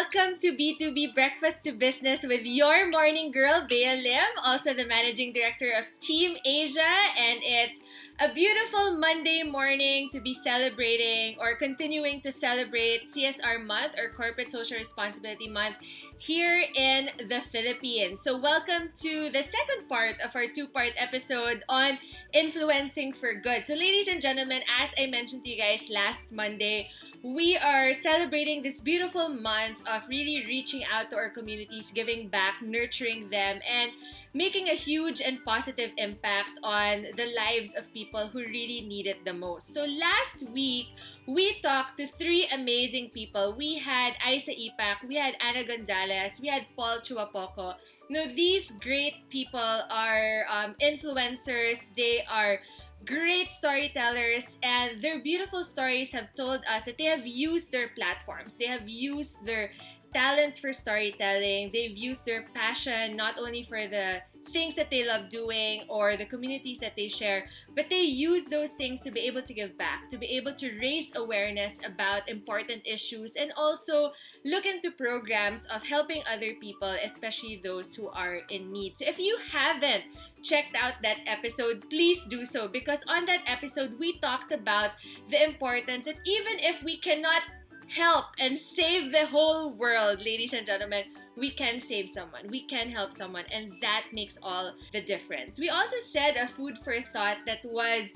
welcome to B2B Breakfast to Business with your morning girl, Bea Lim, also the Managing Director of Team Asia. And it's a beautiful Monday morning to be celebrating or continuing to celebrate CSR Month or Corporate Social Responsibility Month here in the Philippines. So welcome to the second part of our two-part episode on influencing for good. So ladies and gentlemen, as I mentioned to you guys last Monday, we are celebrating this beautiful month of really reaching out to our communities, giving back, nurturing them, and making a huge and positive impact on the lives of people who really need it the most. So last week, we talked to three amazing people. We had Isa Ipak, we had Ana Gonzalez, we had Paul Chuapoco. Now, these great people are influencers. They are great storytellers, and their beautiful stories have told us that they have used their platforms, they have used their talents for storytelling, they've used their passion not only for the things that they love doing or the communities that they share, but they use those things to be able to give back, to be able to raise awareness about important issues, and also look into programs of helping other people, especially those who are in need. So if you haven't checked out that episode, please do so, because on that episode, we talked about the importance that even if we cannot help and save the whole world, ladies and gentlemen, we can save someone, we can help someone, and that makes all the difference. We also said a food for thought that was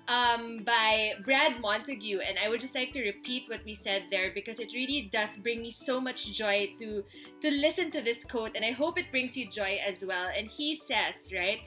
by Brad Montague, and I would just like to repeat what we said there because it really does bring me so much joy to listen to this quote, and I hope it brings you joy as well. And he says, right,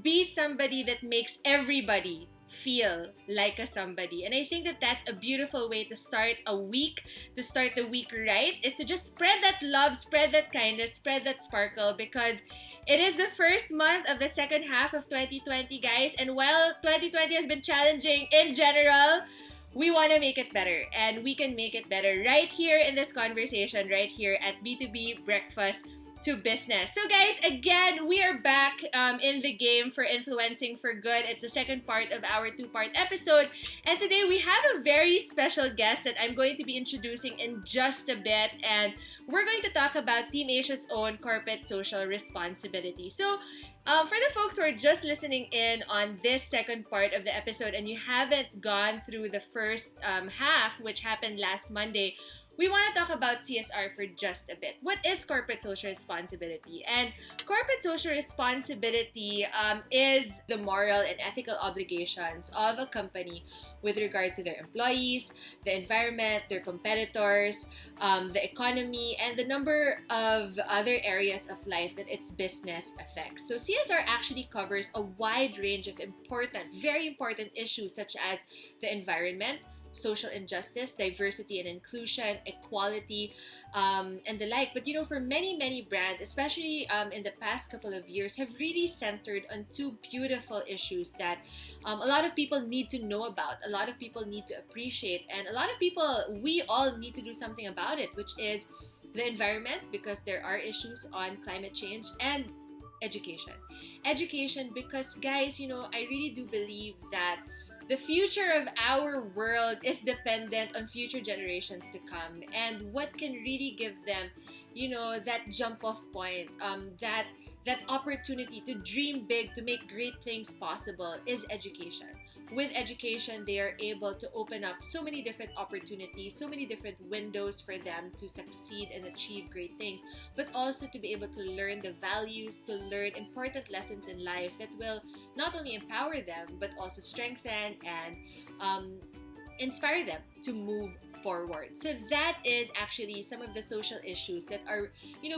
be somebody that makes everybody feel like a somebody. And I think that that's a beautiful way to start a week, to start the week right, is to just spread that love, spread that kindness, spread that sparkle, because it is the first month of the second half of 2020, guys. And while 2020 has been challenging in general, we want to make it better, and we can make it better right here in this conversation, right here at B2B Breakfast to Business. So guys, again, we are back in the game for Influencing for Good. It's the second part of our two-part episode, and today we have a very special guest that I'm going to be introducing in just a bit, and we're going to talk about Team Asia's own corporate social responsibility. So for the folks who are just listening in on this second part of the episode and you haven't gone through the first half, which happened last Monday, we want to talk about CSR for just a bit. What is corporate social responsibility? And corporate social responsibility is the moral and ethical obligations of a company with regard to their employees, the environment, their competitors, the economy, and the number of other areas of life that its business affects. So CSR actually covers a wide range of important, very important issues such as the environment, social injustice, diversity and inclusion, equality, and the like. But for many brands, especially in the past couple of years, have really centered on two beautiful issues that a lot of people need to know about, a lot of people need to appreciate, and a lot of people, we all need to do something about it, which is the environment, because there are issues on climate change, and education. Education, because guys, I really do believe that the future of our world is dependent on future generations to come, and what can really give them, that jump-off point, that opportunity to dream big, to make great things possible, is education. With education, they are able to open up so many different opportunities, so many different windows for them to succeed and achieve great things, but also to be able to learn the values, to learn important lessons in life that will not only empower them, but also strengthen and inspire them to move forward. So that is actually some of the social issues that are,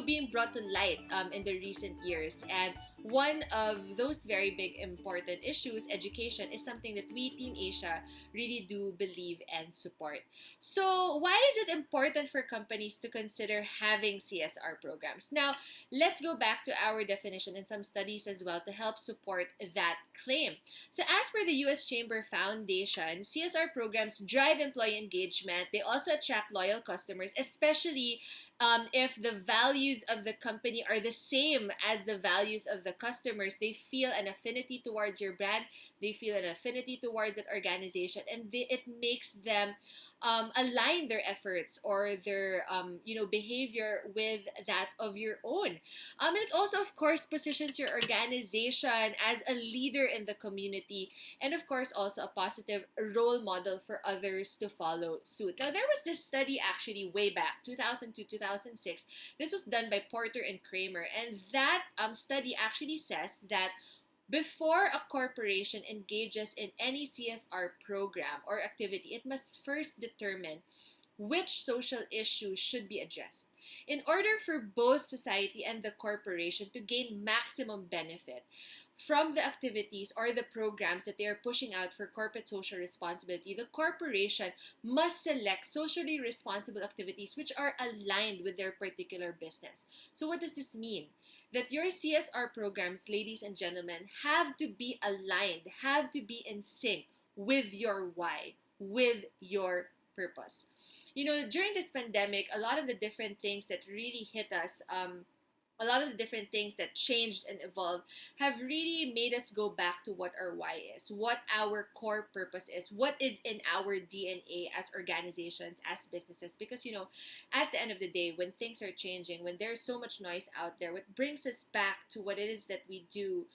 being brought to light in the recent years. And one of those very big important issues, education, is something that we, Team Asia, really do believe and support. So why is it important for companies to consider having CSR programs? Now, let's go back to our definition and some studies as well to help support that claim. So as per the US Chamber Foundation, CSR programs drive employee engagement. They also attract loyal customers, especially if the values of the company are the same as the values of the customers. They feel an affinity towards your brand, they feel an affinity towards that organization, and it makes them align their efforts or their behavior with that of your own. And it also, of course, positions your organization as a leader in the community, and of course also a positive role model for others to follow suit. Now, there was this study actually way back 2000 to 2006. This was done by Porter and Kramer, and that study actually says that before a corporation engages in any CSR program or activity, it must first determine which social issues should be addressed. In order for both society and the corporation to gain maximum benefit from the activities or the programs that they are pushing out for corporate social responsibility, the corporation must select socially responsible activities which are aligned with their particular business. So, what does this mean? That your CSR programs, ladies and gentlemen, have to be aligned, have to be in sync with your why, with your purpose. During this pandemic, a lot of the different things that really hit us, a lot of the different things that changed and evolved have really made us go back to what our why is, what our core purpose is, what is in our DNA as organizations, as businesses. Because, at the end of the day, when things are changing, when there's so much noise out there, what brings us back to what it is that we do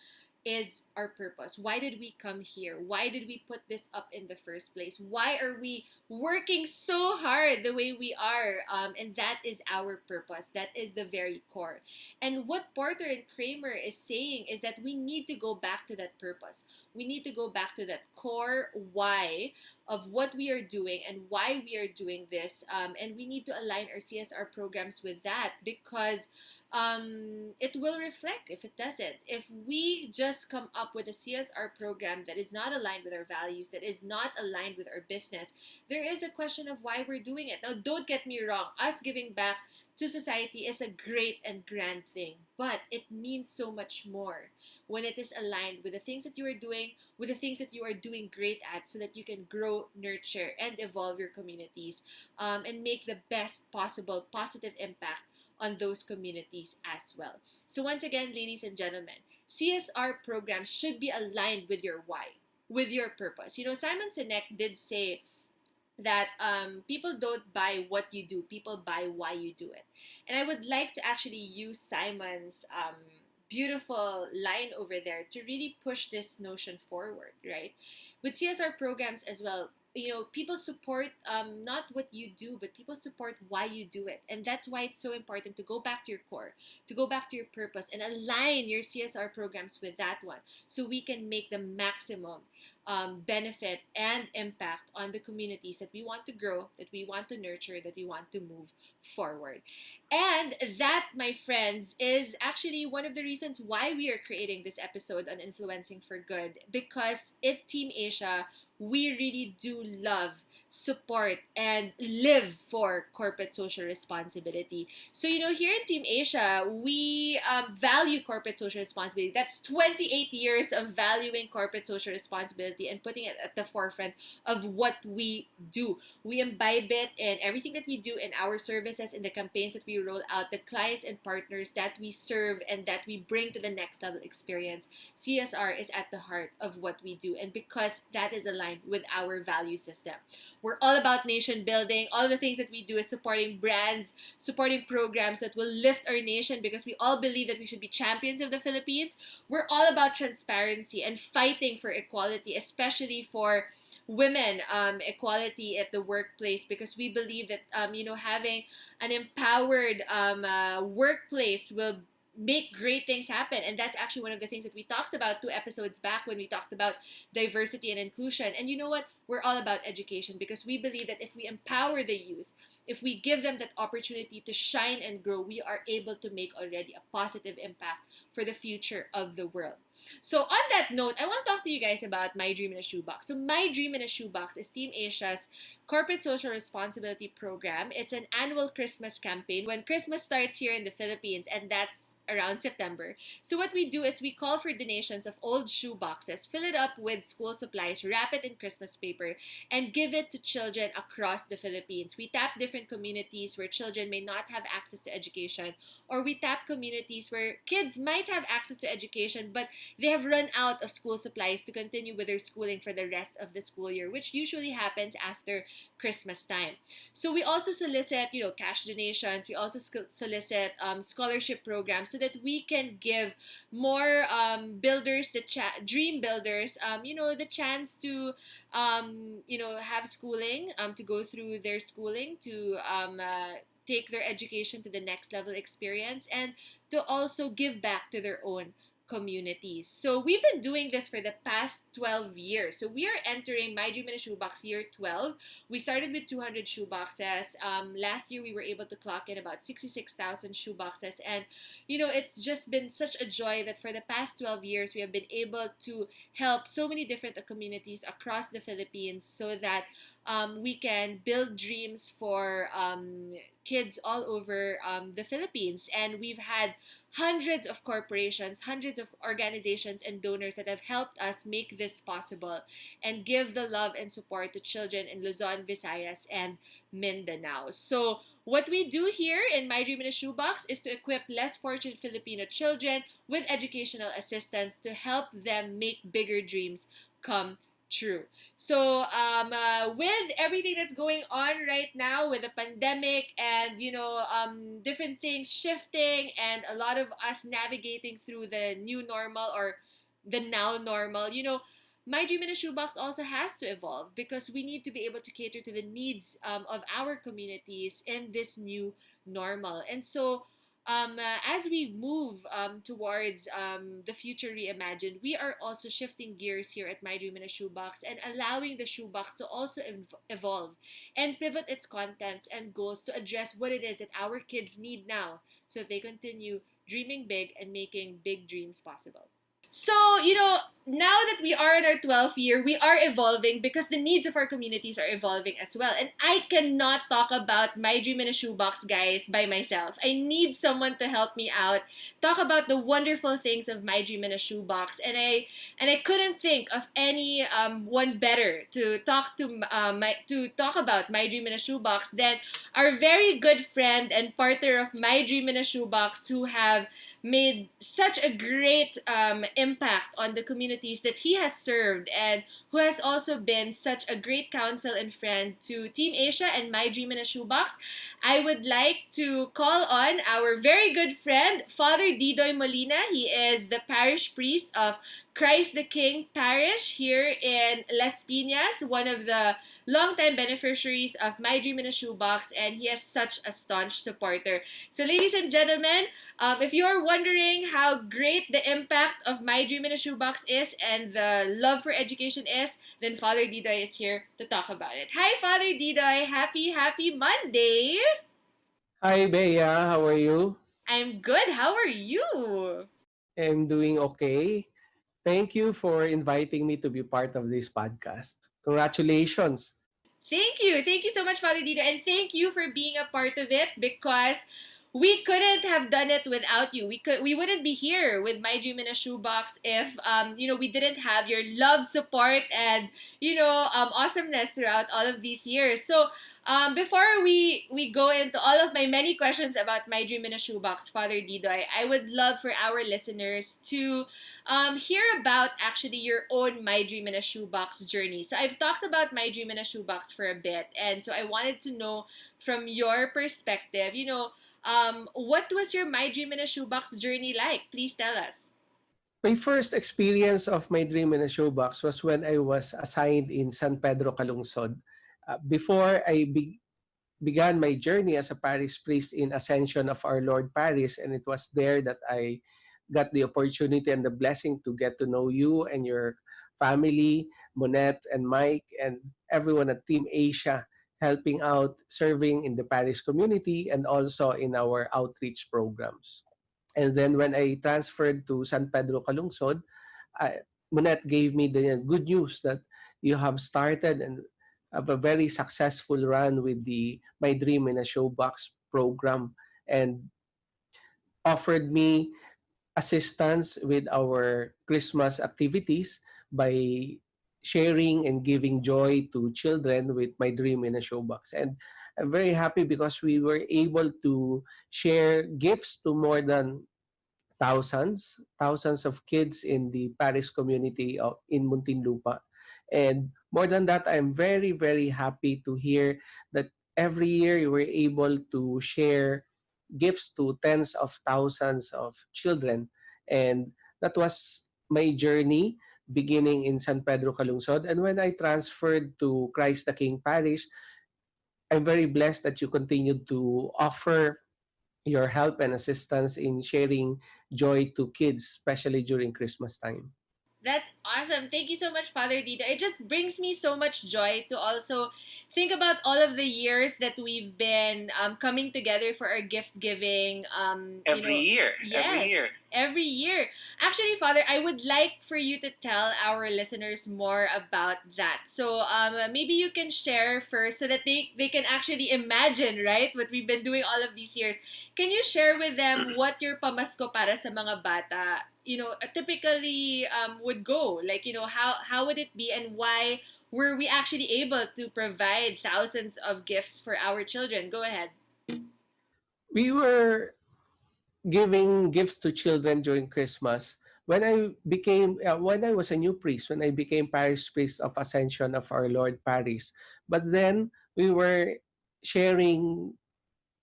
is our purpose. Why did we come here? Why did we put this up in the first place? Why are we working so hard the way we are? And that is our purpose. That is the very core. And what Porter and Kramer is saying is that we need to go back to that purpose. We need to go back to that core why of what we are doing and why we are doing this. And we need to align our CSR programs with that, because it will reflect if it doesn't. If we just come up with a CSR program that is not aligned with our values, that is not aligned with our business, there is a question of why we're doing it. Now, don't get me wrong, us giving back to society is a great and grand thing, but it means so much more when it is aligned with the things that you are doing, with the things that you are doing great at, so that you can grow, nurture, and evolve your communities, and make the best possible positive impact on those communities as well. So once again, ladies and gentlemen, CSR programs should be aligned with your why, with your purpose. Simon Sinek did say that people don't buy what you do, people buy why you do it. And I would like to actually use Simon's beautiful line over there to really push this notion forward, right? With CSR programs as well, people support not what you do, but people support why you do it. And that's why it's so important to go back to your core, to go back to your purpose, and align your CSR programs with that one, so we can make the maximum benefit and impact on the communities that we want to grow, that we want to nurture, that we want to move forward. And that, my friends, is actually one of the reasons why we are creating this episode on influencing for good, because at Team Asia, we really do love, support, and live for corporate social responsibility. So, here in Team Asia, we value corporate social responsibility. That's 28 years of valuing corporate social responsibility and putting it at the forefront of what we do. We imbibe it in everything that we do, in our services, in the campaigns that we roll out, the clients and partners that we serve and that we bring to the next level experience. CSR is at the heart of what we do, and because that is aligned with our value system. We're all about nation building. All the things that we do is supporting brands, supporting programs that will lift our nation, because we all believe that we should be champions of the Philippines. We're all about transparency and fighting for equality, especially for women, equality at the workplace, because we believe that having an empowered workplace will make great things happen. And that's actually one of the things that we talked about 2 episodes back, when we talked about diversity and inclusion. And you know what? We're all about education, because we believe that if we empower the youth, if we give them that opportunity to shine and grow, we are able to make already a positive impact for the future of the world. So on that note, I want to talk to you guys about My Dream in a Shoebox. So My Dream in a Shoebox is Team Asia's corporate social responsibility program. It's an annual Christmas campaign when Christmas starts here in the Philippines, and that's around September. So what we do is we call for donations of old shoe boxes, fill it up with school supplies, wrap it in Christmas paper, and give it to children across the Philippines. We tap different communities where children may not have access to education, or we tap communities where kids might have access to education, but they have run out of school supplies to continue with their schooling for the rest of the school year, which usually happens after Christmas time. So we also solicit, cash donations. We also solicit scholarship programs so that we can give more builders, dream builders, the chance to, have schooling, to go through their schooling, to take their education to the next level experience, and to also give back to their own communities. So we've been doing this for the past 12 years. So we are entering My Dream in a Shoebox year 12. We started with 200 shoeboxes. Last year we were able to clock in about 66,000 shoeboxes. And, it's just been such a joy that for the past 12 years we have been able to help so many different communities across the Philippines so that we can build dreams for kids all over the Philippines. And we've had hundreds of corporations, hundreds of organizations and donors that have helped us make this possible and give the love and support to children in Luzon, Visayas, and Mindanao. So what we do here in My Dream in a Shoebox is to equip less fortunate Filipino children with educational assistance to help them make bigger dreams come true. So, with everything that's going on right now with the pandemic and, different things shifting and a lot of us navigating through the new normal or the now normal, My Dream in a Shoebox also has to evolve because we need to be able to cater to the needs of our communities in this new normal. And so, as we move towards the future reimagined, we are also shifting gears here at My Dream in a Shoebox and allowing the shoebox to also evolve and pivot its contents and goals to address what it is that our kids need now so that they continue dreaming big and making big dreams possible. So, now that we are in our 12th year, we are evolving because the needs of our communities are evolving as well. And I cannot talk about My Dream in a Shoebox, guys, by myself. I need someone to help me out, talk about the wonderful things of My Dream in a Shoebox. And I couldn't think of any one better to talk about My Dream in a Shoebox than our very good friend and partner of My Dream in a Shoebox, who have made such a great impact on the communities that he has served, and who has also been such a great counsel and friend to Team Asia and My Dream in a Shoebox. I would like to call on our very good friend, Father Didoy Molina. He is the parish priest of Christ the King Parish here in Las Piñas, one of the longtime beneficiaries of My Dream in a Shoebox, and he is such a staunch supporter. So, ladies and gentlemen, if you're wondering how great the impact of My Dream in a Shoebox is and the love for education is, then Father Didoy is here to talk about it. Hi, Father Didoy. Happy Monday. Hi, Bea. How are you? I'm good. How are you? I'm doing okay. Thank you for inviting me to be part of this podcast. Congratulations. Thank you. Thank you so much, Father Dita. And thank you for being a part of it because we couldn't have done it without you. We wouldn't be here with My Dream in a Shoebox if we didn't have your love, support, and awesomeness throughout all of these years. So before we go into all of my many questions about My Dream in a Shoebox, Father Didoy, I would love for our listeners to hear about actually your own My Dream in a Shoebox journey. So I've talked about My Dream in a Shoebox for a bit, and so I wanted to know from your perspective, what was your My Dream in a Shoebox journey like? Please tell us. My first experience of my dream in a showbox was when I was assigned in San Pedro, Calungsod. Before began my journey as a parish priest in Ascension of Our Lord Parish, and it was there that I got the opportunity and the blessing to get to know you and your family, Monette and Mike, and everyone at Team Asia, helping out, serving in the parish community, and also in our outreach programs. And then when I transferred to San Pedro Calungsod, Monette gave me the good news that you have started and have a very successful run with the My Dream in a Showbox program. And offered me assistance with our Christmas activities by sharing and giving joy to children with my dream in a showbox. And I'm very happy because we were able to share gifts to more than thousands of kids in the Paris community in Muntinlupa. And more than that, I'm very, very happy to hear that every year you were able to share gifts to tens of thousands of children. And that was my journey beginning in San Pedro Calungsod. And when I transferred to Christ the King Parish, I'm very blessed that you continued to offer your help and assistance in sharing joy to kids, especially during Christmas time. That's awesome. Thank you so much, Father Dieter. It just brings me so much joy to also think about all of the years that we've been coming together for our gift giving. Every year. Yes, every year. Actually, Father, I would like for you to tell our listeners more about that. So maybe you can share first so that they can actually imagine, right, what we've been doing all of these years. Can you share with them what your pamasko para sa mga bata, typically would go? Like, how would it be, and why were we actually able to provide thousands of gifts for our children? Go ahead. We were giving gifts to children during Christmas. When I was a new priest, when I became parish priest of Ascension of Our Lord Parish. But then we were sharing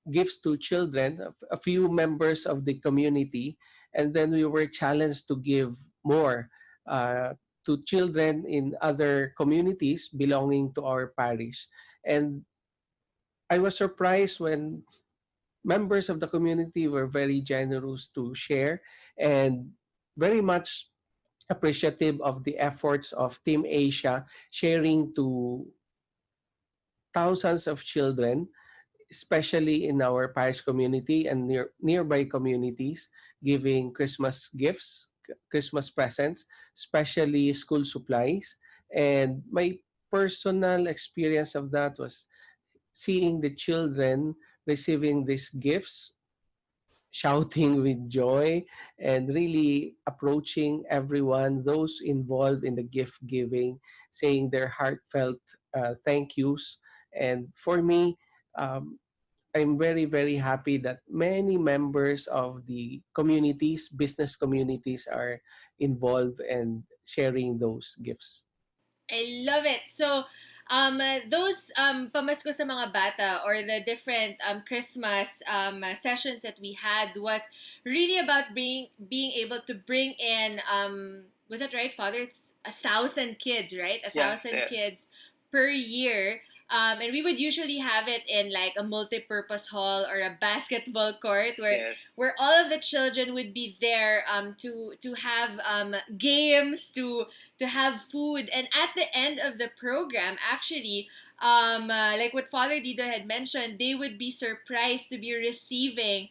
gifts to children, a few members of the community, and then we were challenged to give more to children in other communities belonging to our parish. And I was surprised when members of the community were very generous to share and very much appreciative of the efforts of Team Asia sharing to thousands of children, especially in our parish community and nearby communities, giving Christmas gifts, Christmas presents, especially school supplies. And my personal experience of that was seeing the children receiving these gifts, shouting with joy, and really approaching everyone, those involved in the gift giving, saying their heartfelt thank yous. And for me, um, I'm very, very happy that many members of the communities, business communities, are involved and sharing those gifts. I love it. So, those pamasko sa mga bata, or the different Christmas sessions that we had, was really about being able to bring in, was that right, Father? 1,000 kids, right? A Yes, thousand yes. kids per year. And we would usually have it in like a multi-purpose hall or a basketball court where Yes. all of the children would be there to have games, to have food. And at the end of the program, actually, like what Father Dido had mentioned, they would be surprised to be receiving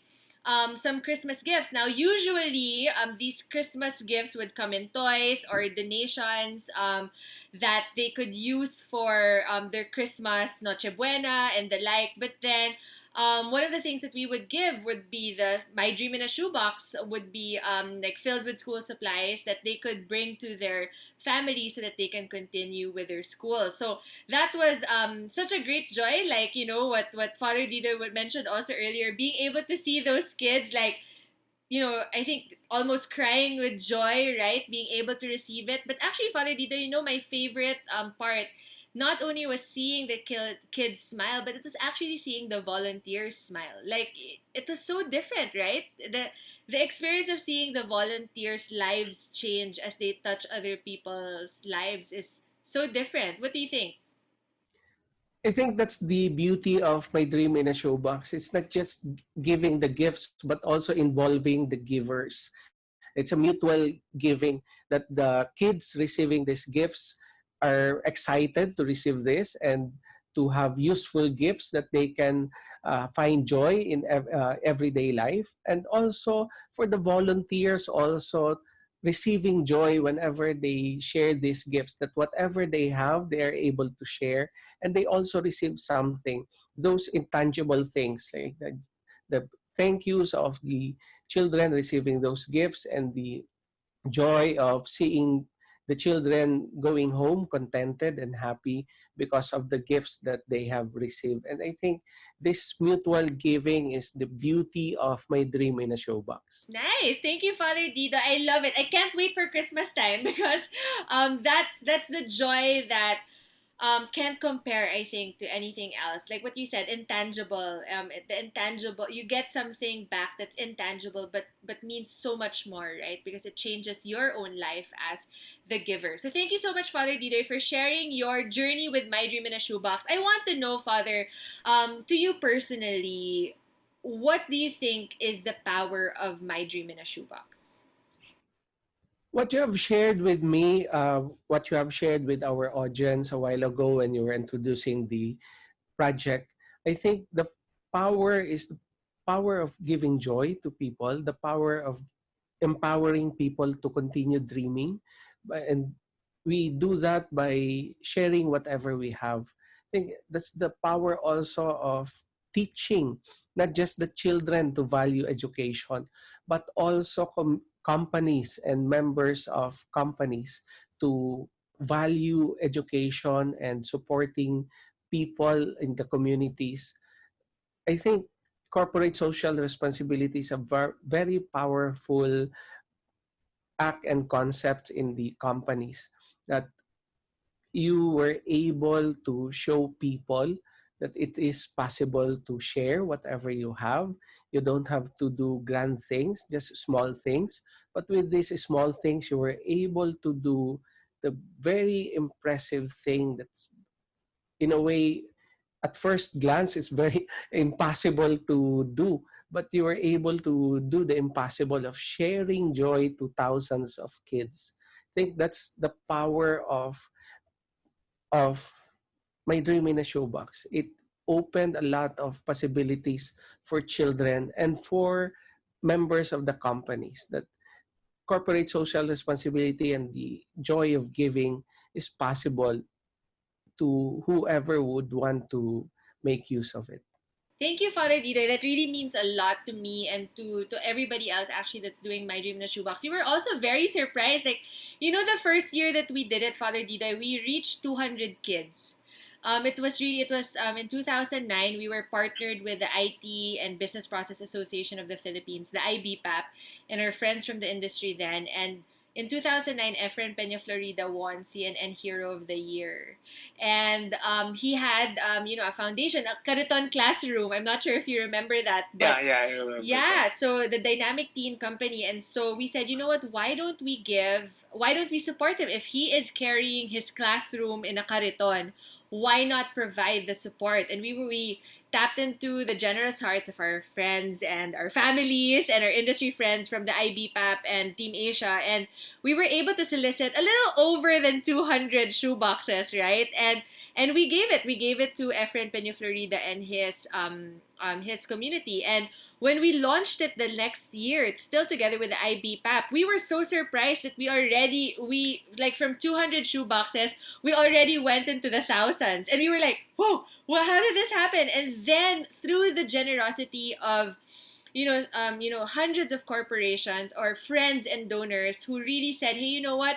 some Christmas gifts. Now, usually, these Christmas gifts would come in toys or donations that they could use for their Christmas Noche Buena and the like. But then, one of the things that we would give would be the My Dream in a Shoebox, would be like filled with school supplies that they could bring to their family so that they can continue with their school. So that was such a great joy. Like, what Father Dido would mention also earlier, being able to see those kids, like, I think almost crying with joy, right? Being able to receive it. But actually, Father Dito, my favorite part not only was seeing the kids smile, but it was actually seeing the volunteers smile. Like, it was so different, right? The experience of seeing the volunteers' lives change as they touch other people's lives is so different. What do you think? I think that's the beauty of my dream in a showbox. It's not just giving the gifts, but also involving the givers. It's a mutual giving that the kids receiving these gifts are excited to receive this and to have useful gifts that they can find joy in everyday life. And also for the volunteers, also receiving joy whenever they share these gifts, that whatever they have they are able to share, and they also receive something, those intangible things like the thank yous of the children receiving those gifts and the joy of seeing the children going home contented and happy because of the gifts that they have received. And I think this mutual giving is the beauty of my dream in a showbox. Nice. Thank you, Father Dido. I love it. I can't wait for Christmas time because that's the joy that can't compare, I think, to anything else. Like what you said, intangible. The intangible, you get something back that's intangible, but means so much more, right? Because it changes your own life as the giver. So thank you so much, Father Dido, for sharing your journey with My Dream in a Shoebox. I want to know, Father, to you personally, what do you think is the power of My Dream in a Shoebox? What you have shared with me, what you have shared with our audience a while ago when you were introducing the project, I think the power is the power of giving joy to people, the power of empowering people to continue dreaming. And we do that by sharing whatever we have. I think that's the power also of teaching, not just the children to value education, but also companies and members of companies to value education and supporting people in the communities. I think corporate social responsibility is a very powerful act and concept in the companies that you were able to show people that it is possible to share whatever you have. You don't have to do grand things, just small things. But with these small things, you were able to do the very impressive thing that's, in a way, at first glance, it's very impossible to do. But you were able to do the impossible of sharing joy to thousands of kids. I think that's the power of My Dream in a Showbox. It opened a lot of possibilities for children and for members of the companies that corporate social responsibility and the joy of giving is possible to whoever would want to make use of it. Thank you, Father Dieter. That really means a lot to me and to everybody else actually that's doing My Dream in a Shoebox. We were also very surprised. Like, the first year that we did it, Father Dieter, we reached 200 kids. It was in 2009. We were partnered with the IT and Business Process Association of the Philippines, the IBPAP, and our friends from the industry then. And in 2009, Efren Peña Florida won CNN Hero of the Year. And he had, a foundation, a Cariton classroom. I'm not sure if you remember that. But Yeah, I remember. yeah, so the Dynamic Teen Company. And so we said, you know what, why don't we support him? If he is carrying his classroom in a Cariton, why not provide the support? And we tapped into the generous hearts of our friends and our families and our industry friends from the IBPAP and Team Asia. And we were able to solicit a little over than 200 shoe boxes, right? And we gave it. We gave it to Efren Peña Florida and his community. And when we launched it the next year, it's still together with the IBPAP, we were so surprised that we like from 200 shoe boxes, we already went into the thousands. And we were like, whoa, well, how did this happen? And then through the generosity of hundreds of corporations or friends and donors who really said, hey, you know what?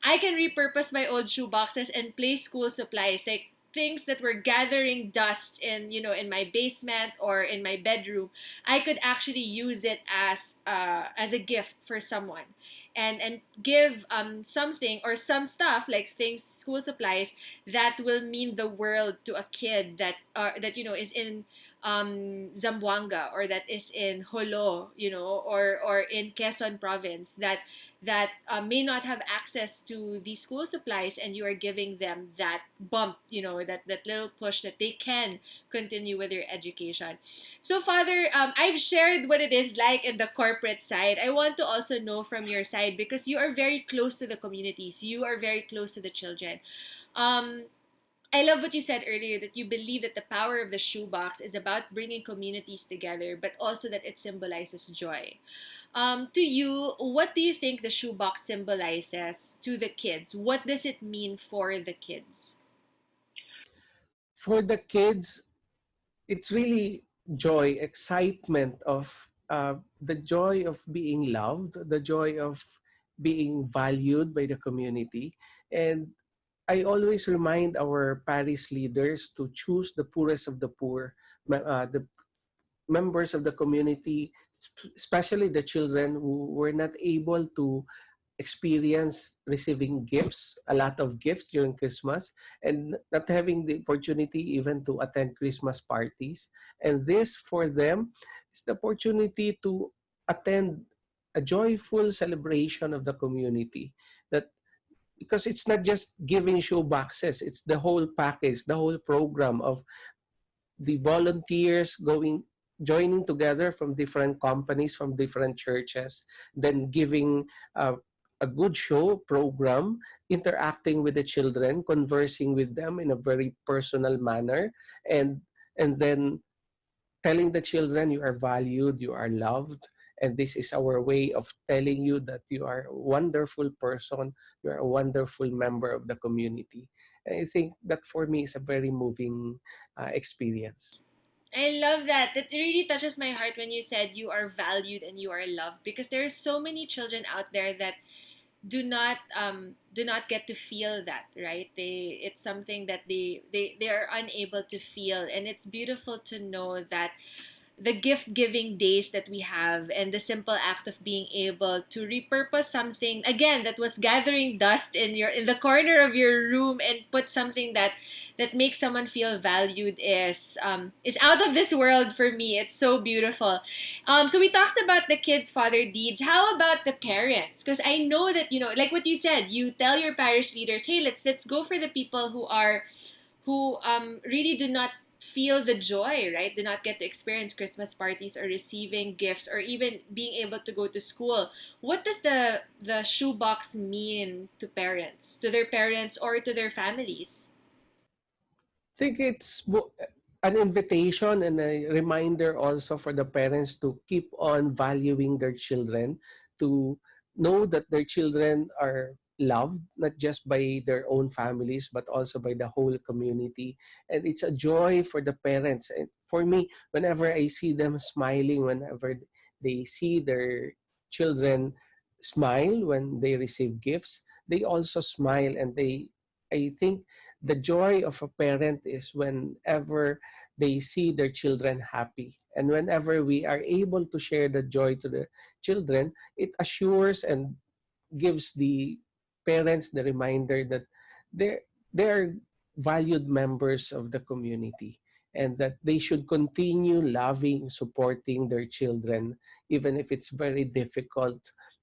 I can repurpose my old shoe boxes and place school supplies, like things that were gathering dust in my basement or in my bedroom. I could actually use it as a gift for someone, and give something or some stuff like things, school supplies that will mean the world to a kid that is in Zamboanga, or that is in Holo, or in Quezon province, that may not have access to these school supplies, and you are giving them that bump, that little push that they can continue with their education. So, Father, I've shared what it is like in the corporate side. I want to also know from your side, because you are very close to the communities, you are very close to the children. Um, I love what you said earlier, that you believe that the power of the shoebox is about bringing communities together, but also that it symbolizes joy. To you, what do you think the shoebox symbolizes to the kids? What does it mean for the kids? For the kids, it's really joy, excitement of the joy of being loved, the joy of being valued by the community. And I always remind our parish leaders to choose the poorest of the poor, the members of the community, especially the children who were not able to experience receiving gifts, a lot of gifts during Christmas, and not having the opportunity even to attend Christmas parties. And this for them is the opportunity to attend a joyful celebration of the community. That because it's not just giving show boxes, it's the whole package, the whole program of the volunteers joining together from different companies, from different churches, then giving a good show program, interacting with the children, conversing with them in a very personal manner, and then telling the children you are valued, you are loved, and this is our way of telling you that you are a wonderful person, you are a wonderful member of the community. And I think that for me is a very moving experience. I love that. That really touches my heart when you said you are valued and you are loved, because there are so many children out there that do not get to feel that, right? It's something that they are unable to feel, and it's beautiful to know that the gift giving days that we have, and the simple act of being able to repurpose something again that was gathering dust in the corner of your room, and put something that makes someone feel valued is out of this world for me. It's so beautiful. So we talked about the kids' father deeds. How about the parents? Because I know that, like what you said, you tell your parish leaders, hey, let's go for the people who really do not feel the joy, right? Do not get to experience Christmas parties or receiving gifts or even being able to go to school. What does the shoebox mean to parents, to their parents or to their families? Think it's an invitation and a reminder also for the parents to keep on valuing their children, to know that their children are loved not just by their own families but also by the whole community. And it's a joy for the parents, and for me, whenever I see them smiling, whenever they see their children smile when they receive gifts, they also smile. And I think the joy of a parent is whenever they see their children happy. And whenever we are able to share the joy to the children, it assures and gives the parents the reminder that they're valued members of the community, and that they should continue loving, supporting their children, even if it's very difficult,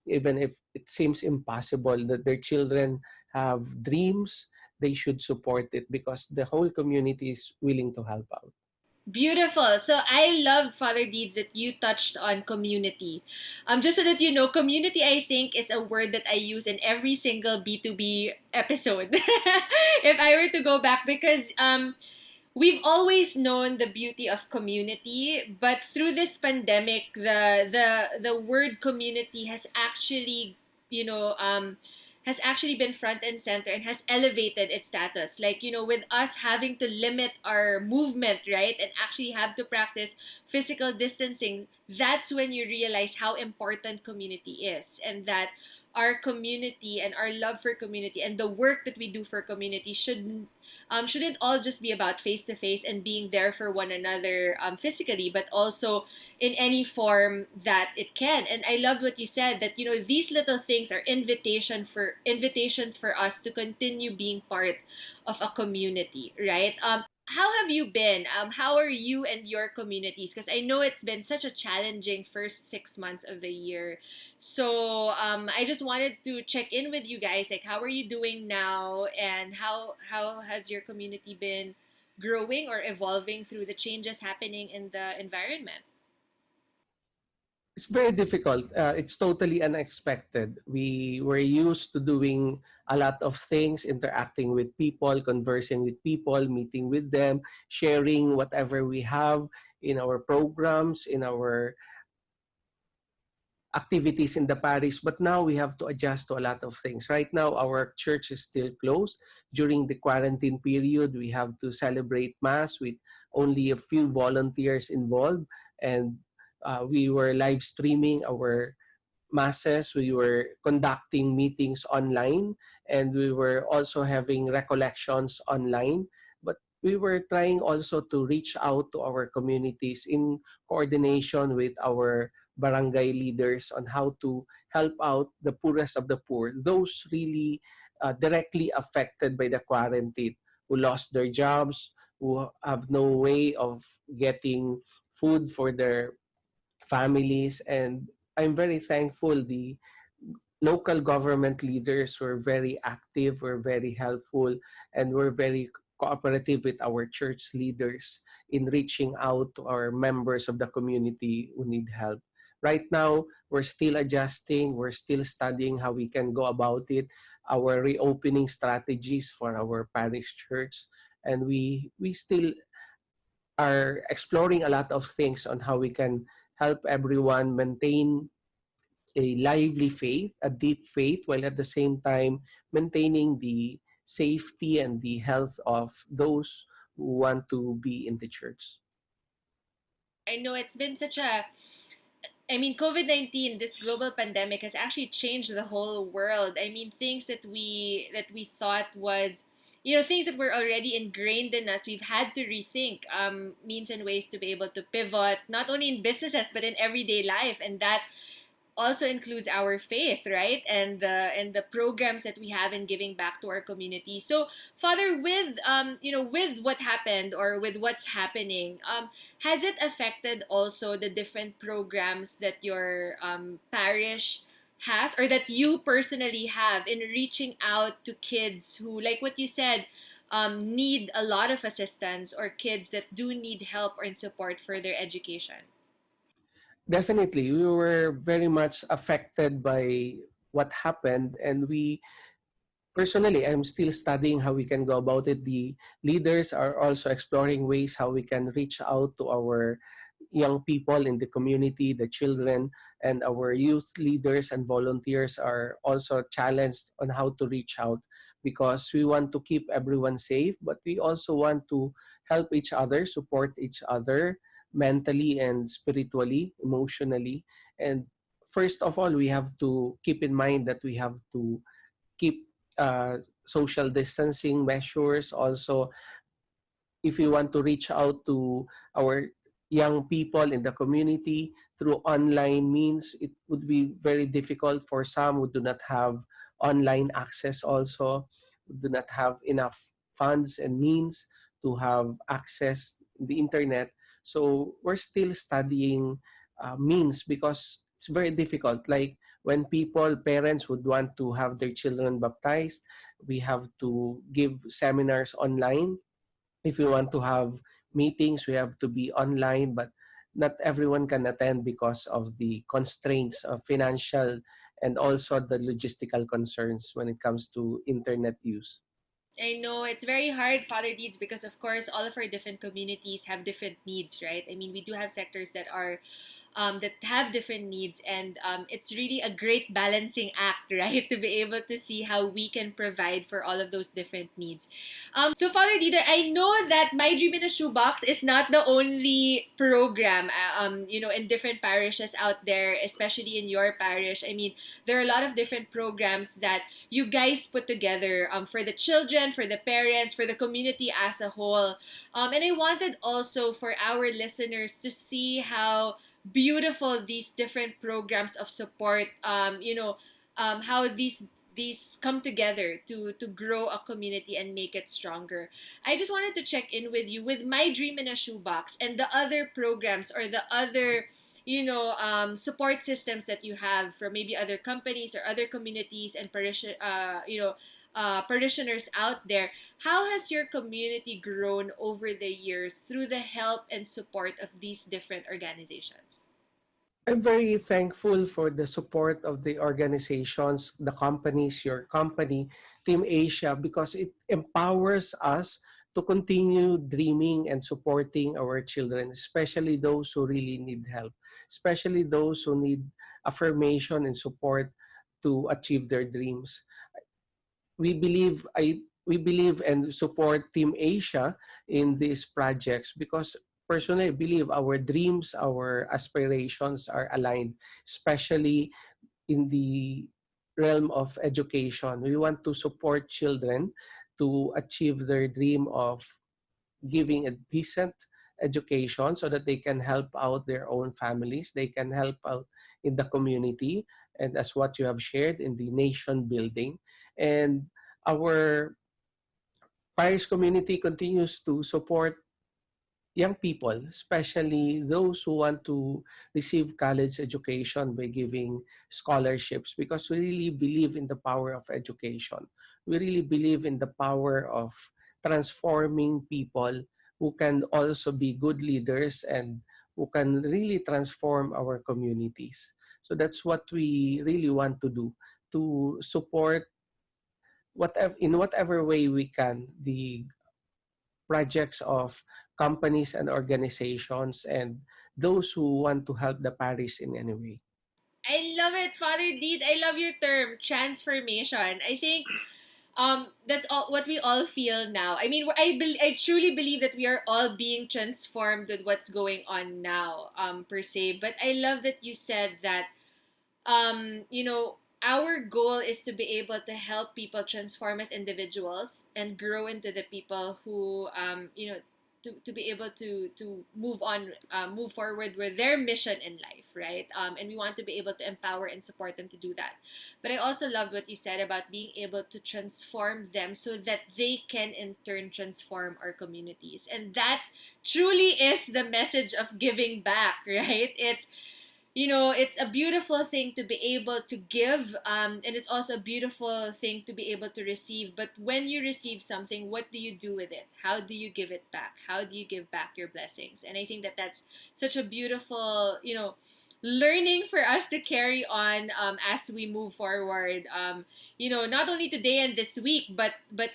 even if it seems impossible, that their children have dreams, they should support it because the whole community is willing to help out. Beautiful. So I loved Father Deeds that you touched on community. Just so that you know, community I think is a word that I use in every single B2B episode. If I were to go back, because we've always known the beauty of community, but through this pandemic, the word community has actually, you know, has actually been front and center and has elevated its status. Like, with us having to limit our movement, right, and actually have to practice physical distancing, that's when you realize how important community is, and that our community and our love for community and the work that we do for community shouldn't all just be about face to face and being there for one another physically, but also in any form that it can. And I loved what you said, that these little things are invitations for us to continue being part of a community, right? How have you been? How are you and your communities? Because I know it's been such a challenging first 6 months of the year. So I just wanted to check in with you guys. Like, how are you doing now? And how has your community been growing or evolving through the changes happening in the environment? It's very difficult. It's totally unexpected. We were used to doing a lot of things, interacting with people, conversing with people, meeting with them, sharing whatever we have in our programs, in our activities in the parish. But now we have to adjust to a lot of things. Right now, our church is still closed. During the quarantine period, we have to celebrate Mass with only a few volunteers involved. And We were live streaming our masses, we were conducting meetings online, and we were also having recollections online. But we were trying also to reach out to our communities in coordination with our barangay leaders on how to help out the poorest of the poor, those really directly affected by the quarantine, who lost their jobs, who have no way of getting food for their families. And I'm very thankful the local government leaders were very active, were very helpful, and were very cooperative with our church leaders in reaching out to our members of the community who need help. Right now, we're still adjusting, we're still studying how we can go about it, our reopening strategies for our parish church, and we still are exploring a lot of things on how we can help everyone maintain a lively faith, a deep faith, while at the same time maintaining the safety and the health of those who want to be in the church. I know it's been such a I mean, COVID-19, this global pandemic has actually changed the whole world. I mean, things that we thought was, things that were already ingrained in us, we've had to rethink means and ways to be able to pivot, not only in businesses but in everyday life, and that also includes our faith, right? And the programs that we have in giving back to our community. So, Father, with with what happened or with what's happening, has it affected also the different programs that your parish has or that you personally have in reaching out to kids who, like what you said, need a lot of assistance, or kids that do need help or support for their education? Definitely, we were very much affected by what happened, and we personally, I'm still studying how we can go about it. The leaders are also exploring ways how we can reach out to our young people in the community, the children, and our youth leaders and volunteers are also challenged on how to reach out, because we want to keep everyone safe, but we also want to help each other, support each other mentally and spiritually, emotionally. And first of all, we have to keep in mind that we have to keep social distancing measures. Also, if we want to reach out to our young people in the community through online means, it would be very difficult for some who do not have online access, also who do not have enough funds and means to have access to the internet. So we're still studying means, because it's very difficult. Like when parents would want to have their children baptized, we have to give seminars online. If we want to have meetings, we have to be online, but not everyone can attend because of the constraints of financial and also the logistical concerns when it comes to internet use. I know it's very hard, Father Deeds, because of course all of our different communities have different needs, right? I mean, we do have sectors that are that have different needs, and it's really a great balancing act, right, to be able to see how we can provide for all of those different needs. So, Father Dieter, I know that My Dream in a Shoebox is not the only program, in different parishes out there, especially in your parish. I mean, there are a lot of different programs that you guys put together for the children, for the parents, for the community as a whole. And I wanted also for our listeners to see how beautiful these different programs of support, how these come together to grow a community and make it stronger. I just wanted to check in with you with My Dream in a Shoebox and the other programs or the other support systems that you have from maybe other companies or other communities and parishioners out there. How has your community grown over the years through the help and support of these different organizations? I'm very thankful for the support of the organizations, the companies, your company, Team Asia, because it empowers us to continue dreaming and supporting our children, especially those who really need help, especially those who need affirmation and support to achieve their dreams. We believe and support Team Asia in these projects because personally believe our dreams, our aspirations are aligned, especially in the realm of education. We want to support children to achieve their dream of giving a decent education so that they can help out their own families, they can help out in the community, and as what you have shared in the nation building. And our parish community continues to support young people, especially those who want to receive college education by giving scholarships, because we really believe in the power of education. We really believe in the power of transforming people who can also be good leaders and who can really transform our communities. So that's what we really want to do, to support whatever in whatever way we can the projects of companies and organizations and those who want to help the parish in any way. I love it, Father Deeds. I love your term, transformation. I think that's all what we all feel now. I mean, I truly believe that we are all being transformed with what's going on now, per se. But I love that you said that our goal is to be able to help people transform as individuals and grow into the people who, to be able to move on, move forward with their mission in life, right? And we want to be able to empower and support them to do that. But I also loved what you said about being able to transform them so that they can in turn transform our communities. And that truly is the message of giving back, right? It's a beautiful thing to be able to give, and it's also a beautiful thing to be able to receive. But when you receive something, what do you do with it? How do you give it back? How do you give back your blessings? And I think that that's such a beautiful, learning for us to carry on, as we move forward, not only today and this week, but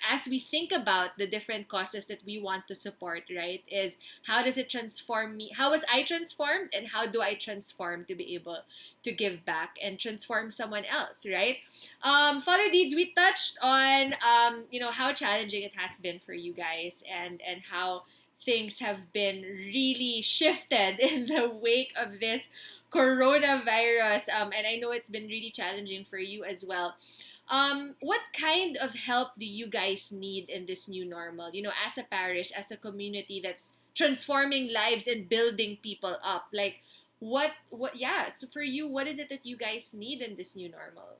as we think about the different causes that we want to support, right? Is how does it transform me? How was I transformed, and how do I transform to be able to give back and transform someone else, right? Father Deeds, we touched on, how challenging it has been for you guys, and how things have been really shifted in the wake of this coronavirus. And I know it's been really challenging for you as well. What kind of help do you guys need in this new normal? As a parish, as a community that's transforming lives and building people up. Like, yeah. So for you, what is it that you guys need in this new normal?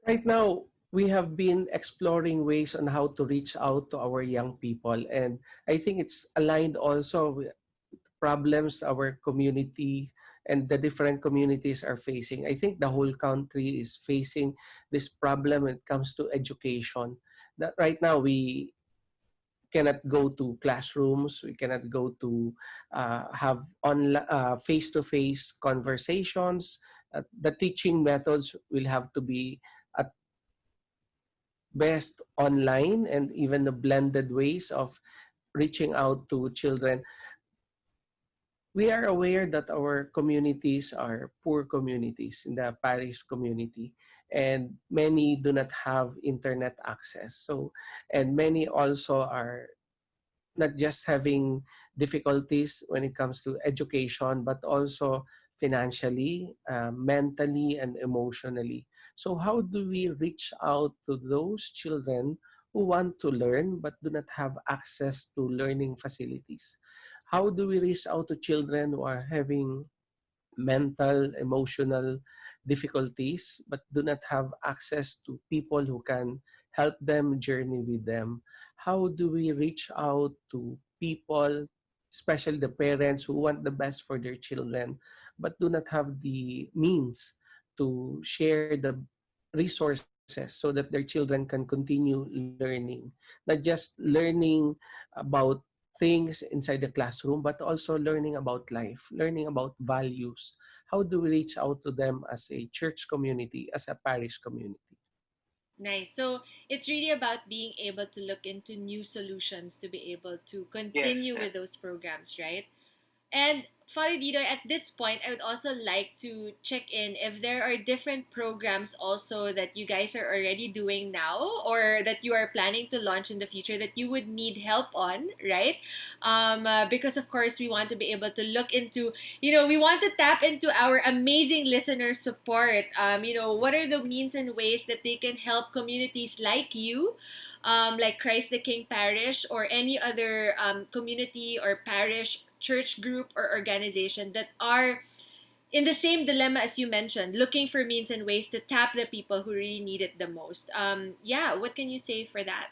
Right now, we have been exploring ways on how to reach out to our young people, and I think it's aligned also with problems our community and the different communities are facing. I think the whole country is facing this problem when it comes to education. That right now we cannot go to classrooms, we cannot go to have face-to-face conversations. The teaching methods will have to be at best online, and even the blended ways of reaching out to children. We are aware that our communities are poor communities in the parish community, and many do not have internet access. So, and many also are not just having difficulties when it comes to education, but also financially, mentally, and emotionally. So, how do we reach out to those children who want to learn but do not have access to learning facilities? How do we reach out to children who are having mental, emotional difficulties, but do not have access to people who can help them journey with them? How do we reach out to people, especially the parents who want the best for their children, but do not have the means to share the resources so that their children can continue learning? Not just learning about things inside the classroom, but also learning about life, learning about values. How do we reach out to them as a church community, as a parish community? Nice. So it's really about being able to look into new solutions to be able to Yes. continue with those programs, right? And Father Dito, at this point, I would also like to check in if there are different programs also that you guys are already doing now or that you are planning to launch in the future that you would need help on, right? Because, of course, we want to be able to look into, we want to tap into our amazing listener support. What are the means and ways that they can help communities like you? Like Christ the King Parish or any other community or parish, church group, or organization that are in the same dilemma as you mentioned, looking for means and ways to tap the people who really need it the most. Yeah, what can you say for that?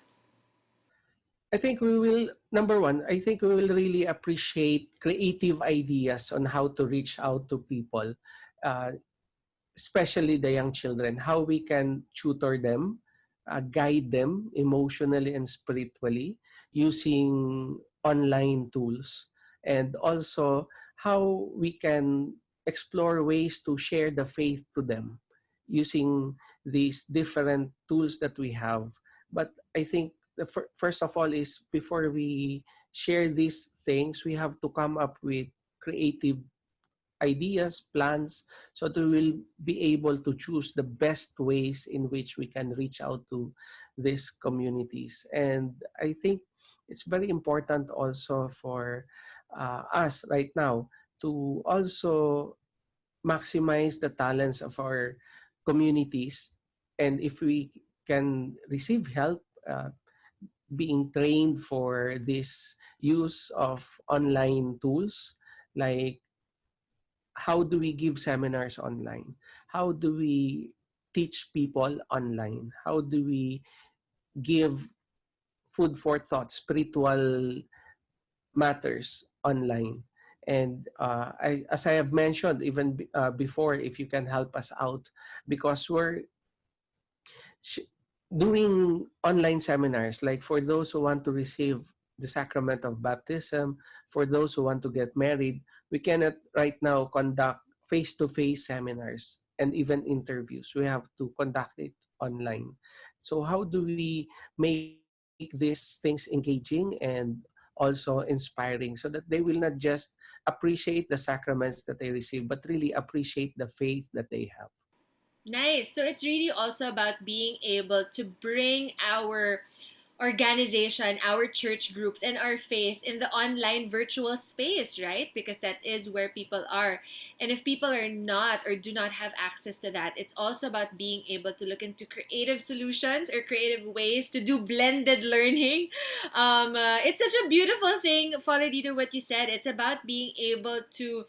I think we will, number one, I think we will really appreciate creative ideas on how to reach out to people, uh, especially the young children, how we can tutor them, guide them emotionally and spiritually using online tools, and also how we can explore ways to share the faith to them using these different tools that we have. But I think first of all is before we share these things, we have to come up with creative ideas, plans, so that we will be able to choose the best ways in which we can reach out to these communities. And I think it's very important also for us right now to also maximize the talents of our communities. And if we can receive help, being trained for this use of online tools, like how do we give seminars online? How do we teach people online? How do we give food for thought, spiritual matters online? And as I have mentioned even before, if you can help us out, because we're doing online seminars, like for those who want to receive the sacrament of baptism, for those who want to get married, we cannot right now conduct face-to-face seminars and even interviews. We have to conduct it online. So how do we make these things engaging and also inspiring so that they will not just appreciate the sacraments that they receive, but really appreciate the faith that they have? Nice. So it's really also about being able to bring our organization, our church groups, and our faith in the online virtual space, right? Because that is where people are. And if people are not or do not have access to that, it's also about being able to look into creative solutions or creative ways to do blended learning. It's such a beautiful thing, Father Dieter, what you said. It's about being able to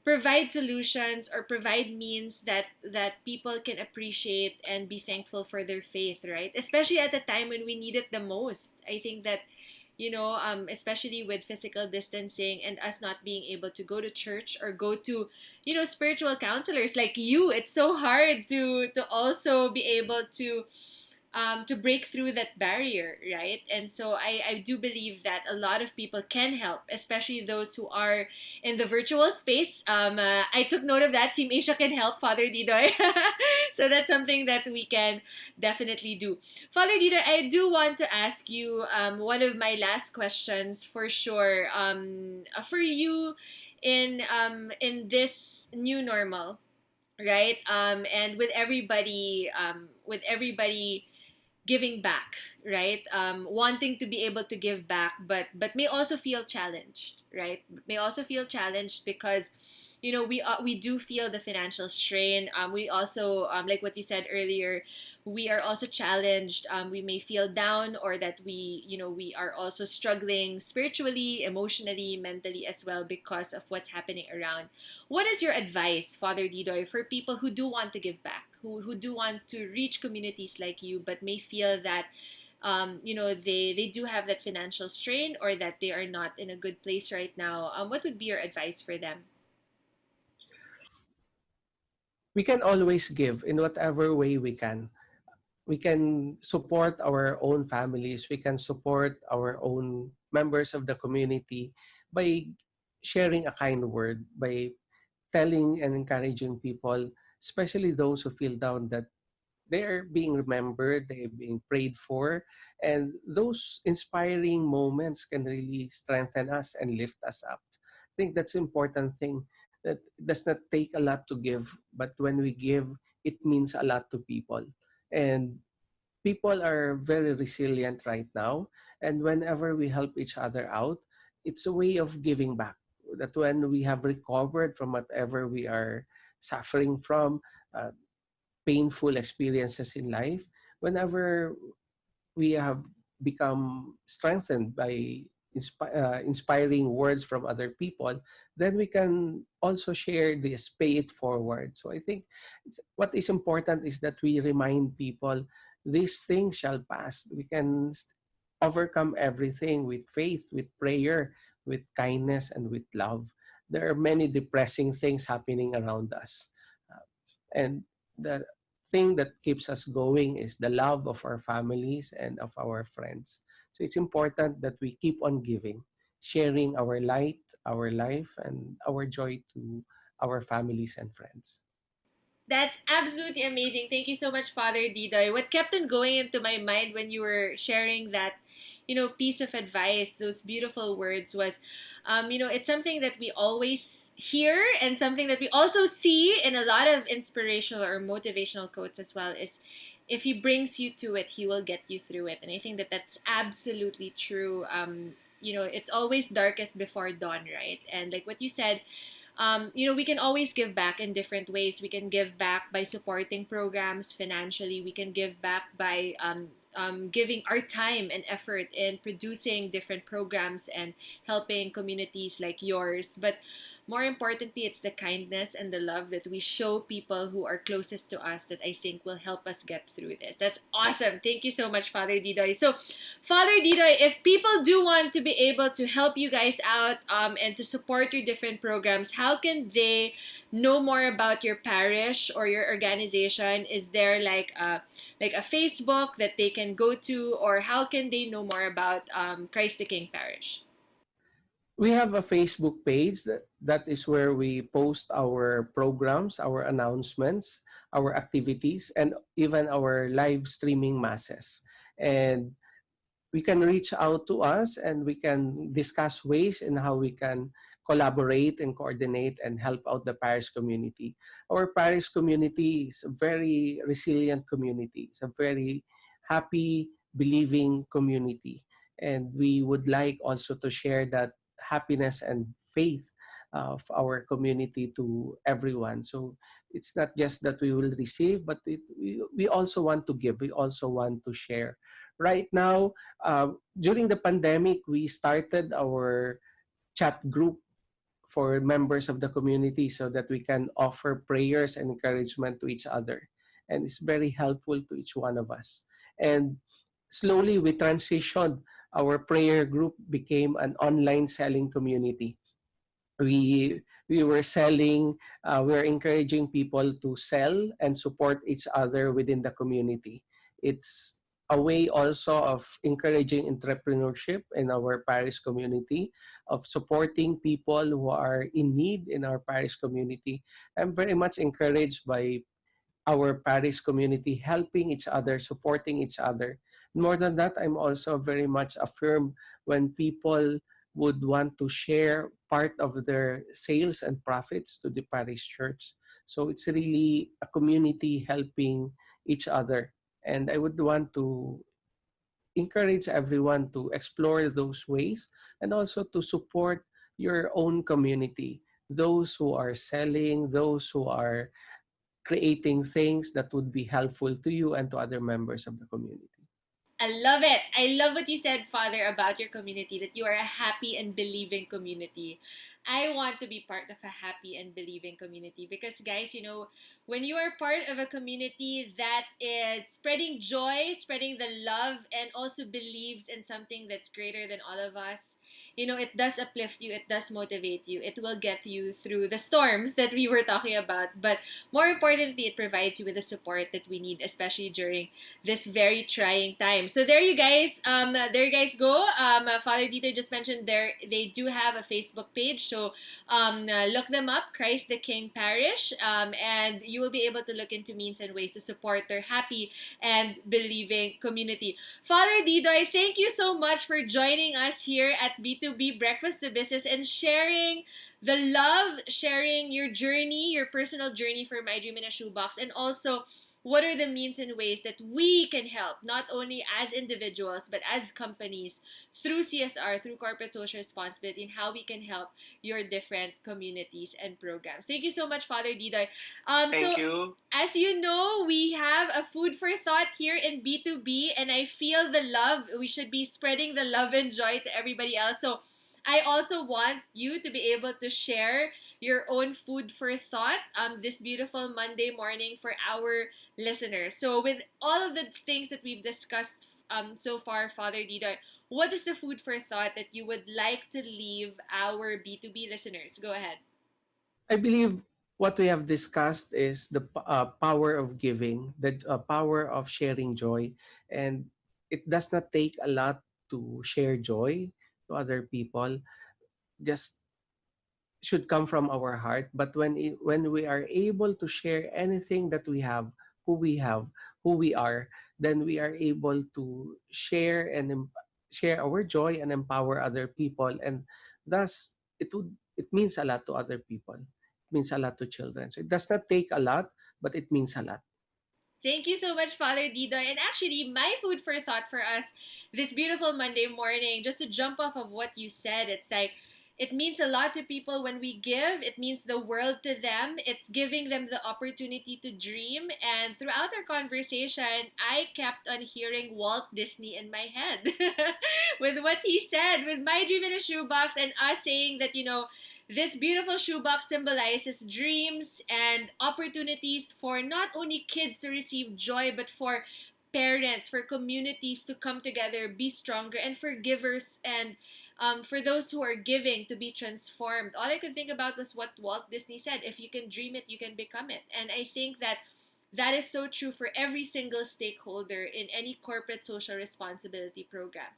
provide solutions or provide means that people can appreciate and be thankful for their faith, right? Especially at the time when we need it the most. I think that especially with physical distancing and us not being able to go to church or go to spiritual counselors like you, it's so hard to also be able to break through that barrier, right? And so I do believe that a lot of people can help, especially those who are in the virtual space. I took note of that. Team Asia can help, Father Didoy. So that's something that we can definitely do. Father Didoy, I do want to ask you one of my last questions for sure. For you in this new normal, right? And with everybody giving back, right? Wanting to be able to give back, but may also feel challenged, right? May also feel challenged because we do feel the financial strain. We also like what you said earlier, we are also challenged. We may feel down, or that we are also struggling spiritually, emotionally, mentally as well because of what's happening around. What is your advice, Father Didoy, for people who do want to give back, who do want to reach communities like you, but may feel that they do have that financial strain, or that they are not in a good place right now? What would be your advice for them? We can always give in whatever way we can. We can support our own families. We can support our own members of the community by sharing a kind word, by telling and encouraging people, especially those who feel down, that they are being remembered, they're being prayed for, and those inspiring moments can really strengthen us and lift us up. think that's an important thing, that it does not take a lot to give, but when we give, it means a lot to people. And people are very resilient right now. And whenever we help each other out, it's a way of giving back. That when we have recovered from whatever we are suffering from, uh, painful experiences in life, whenever we have become strengthened by inspiring words from other people, then we can also share this, pay it forward. So I think what is important is that we remind people these things shall pass. We can overcome everything with faith, with prayer, with kindness, and with love. There are many depressing things happening around us. And the thing that keeps us going is the love of our families and of our friends. So it's important that we keep on giving, sharing our light, our life, and our joy to our families and friends. That's absolutely amazing. Thank you so much, Father Didoy. What kept on going into my mind when you were sharing that, piece of advice, those beautiful words was, it's something that we always hear and something that we also see in a lot of inspirational or motivational quotes as well is if he brings you to it, he will get you through it. And I think that that's absolutely true. It's always darkest before dawn, right? And like what you said, we can always give back in different ways. We can give back by supporting programs financially. We can give back by giving our time and effort in producing different programs and helping communities like yours. But more importantly, it's the kindness and the love that we show people who are closest to us that I think will help us get through this. That's awesome. Thank you so much, Father Didoy. So, Father Didoy, if people do want to be able to help you guys out and to support your different programs, how can they know more about your parish or your organization? Is there like a Facebook that they can go to, or how can they know more about Christ the King Parish? We have a Facebook page that is where we post our programs, our announcements, our activities, and even our live streaming masses. And we can reach out to us and we can discuss ways in how we can collaborate and coordinate and help out the parish community. Our parish community is a very resilient community. It's a very happy, believing community. And we would like also to share that happiness and faith of our community to everyone. So it's not just that we will receive, but we also want to give. We also want to share. Right now, during the pandemic, we started our chat group for members of the community so that we can offer prayers and encouragement to each other. And it's very helpful to each one of us. And slowly we transitioned. Our prayer group became an online selling community. We were selling, we were encouraging people to sell and support each other within the community. It's a way also of encouraging entrepreneurship in our parish community, of supporting people who are in need in our parish community. I'm very much encouraged by our parish community helping each other, supporting each other. More than that, I'm also very much affirmed when people would want to share part of their sales and profits to the parish church. So it's really a community helping each other. And I would want to encourage everyone to explore those ways and also to support your own community. Those who are selling, those who are creating things that would be helpful to you and to other members of the community. I love it. I love what you said, Father, about your community, that you are a happy and believing community. I want to be part of a happy and believing community because, guys, when you are part of a community that is spreading joy, spreading the love, and also believes in something that's greater than all of us, it does uplift you, it does motivate you, it will get you through the storms that we were talking about. But more importantly, it provides you with the support that we need, especially during this very trying time. So there you guys go. Father Dieter just mentioned they do have a Facebook page. So look them up, Christ the King Parish, and you will be able to look into means and ways to support their happy and believing community. Father Didoy, thank you so much for joining us here at B2B Breakfast to Business and sharing the love, sharing your journey, your personal journey for My Dream in a Shoebox, and also what are the means and ways that we can help, not only as individuals, but as companies, through CSR, through corporate social responsibility, and how we can help your different communities and programs. Thank you so much, Father Didoy. Thank you. As you know, we have a food for thought here in B2B, and I feel the love. We should be spreading the love and joy to everybody else. So I also want you to be able to share your own food for thought this beautiful Monday morning for our listeners. So with all of the things that we've discussed so far, Father Didoy, what is the food for thought that you would like to leave our B2B listeners? Go ahead. I believe what we have discussed is the power of giving, the power of sharing joy, and it does not take a lot to share joy to other people. Just should come from our heart. But when we are able to share anything that we have, who we are, then we are able to share and share our joy and empower other people, and thus it means a lot to other people. It means a lot to children. So it does not take a lot, but it means a lot. Thank you so much, Father Didoy. And actually, my food for thought for us this beautiful Monday morning, just to jump off of what you said, it's like it means a lot to people when we give. It means the world to them. It's giving them the opportunity to dream. And throughout our conversation, I kept on hearing Walt Disney in my head with what he said, with My Dream in a Shoebox, and us saying that, this beautiful shoebox symbolizes dreams and opportunities for not only kids to receive joy, but for parents, for communities to come together, be stronger, and for givers and for those who are giving to be transformed. All I could think about was what Walt Disney said: if you can dream it, you can become it. And I think that is so true for every single stakeholder in any corporate social responsibility program.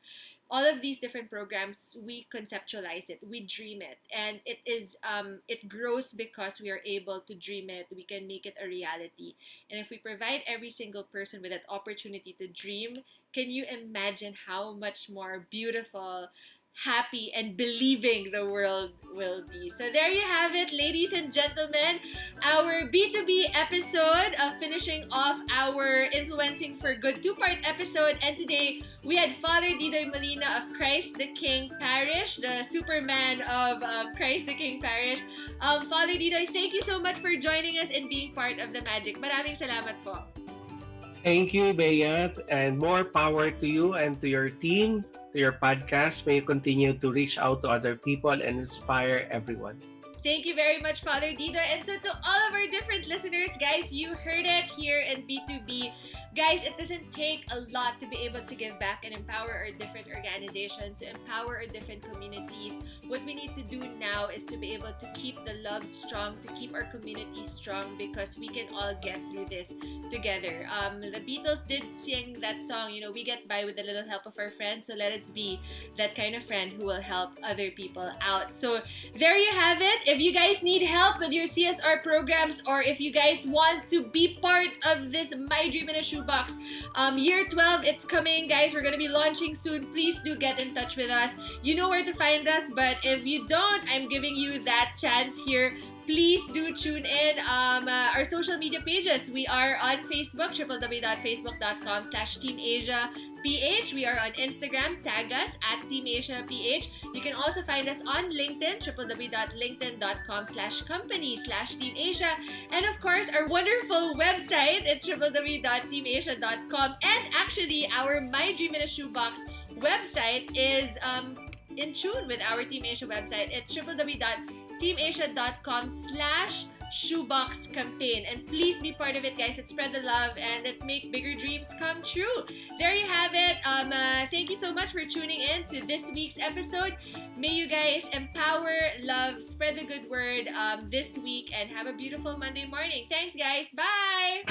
All of these different programs, we conceptualize it, we dream it, and it grows because we are able to dream it. We can make it a reality, and if we provide every single person with that opportunity to dream, can you imagine how much more beautiful, happy, and believing the world will be? So there you have it, ladies and gentlemen, our B2B episode of finishing off our Influencing for Good two-part episode. And today we had Father Didoy Molina of Christ the King Parish, the Superman of Christ the King Parish. Father Didoy, thank you so much for joining us and being part of the magic. Maraming salamat po. Thank you, Bea, and more power to you and to your team, to your podcast. May you continue to reach out to other people and inspire everyone. Thank you very much, Father Didoy. And so to all of our different listeners, guys, you heard it here in B2B. Guys, it doesn't take a lot to be able to give back and empower our different organizations, to empower our different communities. What we need to do now is to be able to keep the love strong, to keep our community strong, because we can all get through this together. The Beatles did sing that song, we get by with a little help of our friends. So let us be that kind of friend who will help other people out. So there you have it. If you guys need help with your CSR programs, or if you guys want to be part of this My Dream in a Shoebox, year 12, it's coming, guys. We're going to be launching soon. Please do get in touch with us. You know where to find us, but if you don't, I'm giving you that chance here. Please do tune in our social media pages. We are on Facebook, www.facebook.com/TeamAsiaPH. We are on Instagram, tag us at TeamAsiaPH. You can also find us on LinkedIn, www.linkedin.com/company/TeamAsia. And of course, our wonderful website, it's www.teamasia.com. And actually, our My Dream in a Shoebox website is in tune with our Team Asia website. It's www.teamasia.com/shoebox campaign. And please be part of it, guys. Let's spread the love and let's make bigger dreams come true. There you have it. Thank you so much for tuning in to this week's episode. May you guys empower, love, spread the good word this week, and have a beautiful Monday morning. Thanks, guys. Bye!